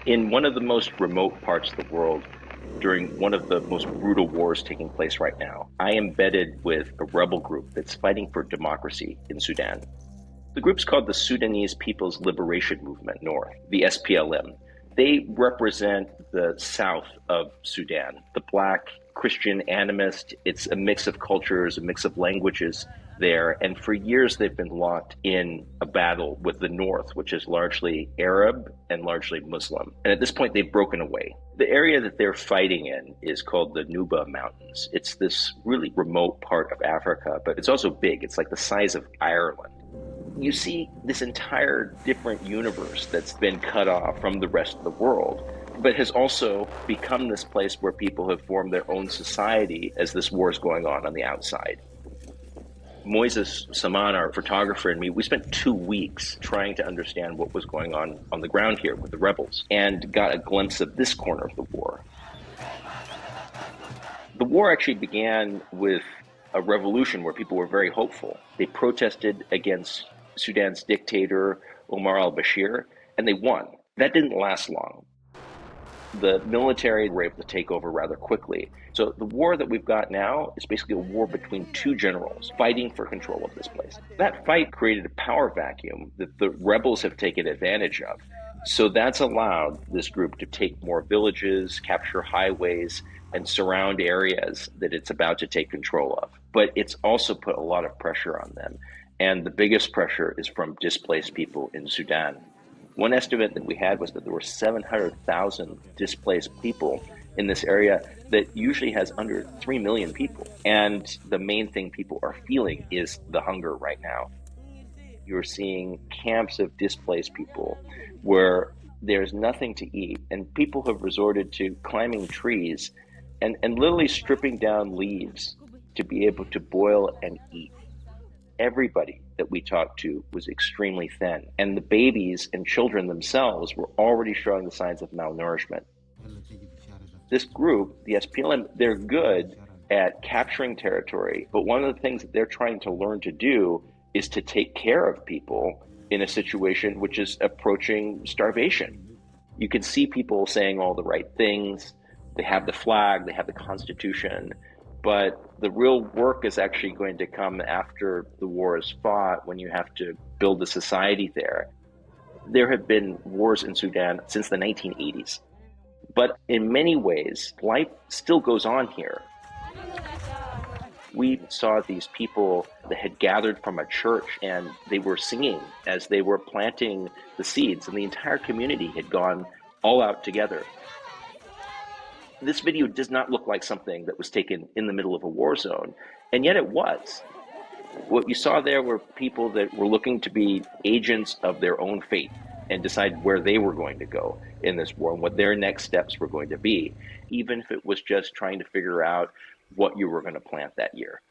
In one of the most remote parts of the world, during one of the most brutal wars taking place right now, I am embedded with a rebel group that's fighting for democracy in Sudan. The group's called the Sudanese People's Liberation Movement North, the SPLM. They represent the south of Sudan, the black Christian animist. It's a mix of cultures, a mix of languages there. And for years, they've been locked in a battle with the north, which is largely Arab and largely Muslim. And at this point, they've broken away. The area that they're fighting in is called the Nuba Mountains. It's this really remote part of Africa, but it's also big. It's like the size of Ireland. You see this entire different universe that's been cut off from the rest of the world, but has also become this place where people have formed their own society as this war is going on the outside. Moises Saman, our photographer, and me, we spent 2 weeks trying to understand what was going on the ground here with the rebels, and got a glimpse of this corner of the war. The war actually began with a revolution where people were very hopeful. They protested against Sudan's dictator, Omar al-Bashir, and they won. That didn't last long. The military were able to take over rather quickly. So the war that we've got now is basically a war between two generals fighting for control of this place. That fight created a power vacuum that the rebels have taken advantage of. So that's allowed this group to take more villages, capture highways, and surround areas that it's about to take control of. But it's also put a lot of pressure on them. And the biggest pressure is from displaced people in Sudan. One estimate that we had was that there were 700,000 displaced people in this area that usually has under 3 million people. And the main thing people are feeling is the hunger right now. You're seeing camps of displaced people where there's nothing to eat, and people have resorted to climbing trees and literally stripping down leaves to be able to boil and eat. Everybody that we talked to was extremely thin, and the babies and children themselves were already showing the signs of malnourishment. This group, the SPLM, they're good at capturing territory, but one of the things that they're trying to learn to do is to take care of people in a situation which is approaching starvation. You can see people saying all the right things. They have the flag, they have the Constitution, but the real work is actually going to come after the war is fought, when you have to build a society there. There have been wars in Sudan since the 1980s, but in many ways, life still goes on here. We saw these people that had gathered from a church, and they were singing as they were planting the seeds, and the entire community had gone all out together. This video does not look like something that was taken in the middle of a war zone, and yet it was. What you saw there were people that were looking to be agents of their own fate and decide where they were going to go in this war and what their next steps were going to be, even if it was just trying to figure out what you were going to plant that year.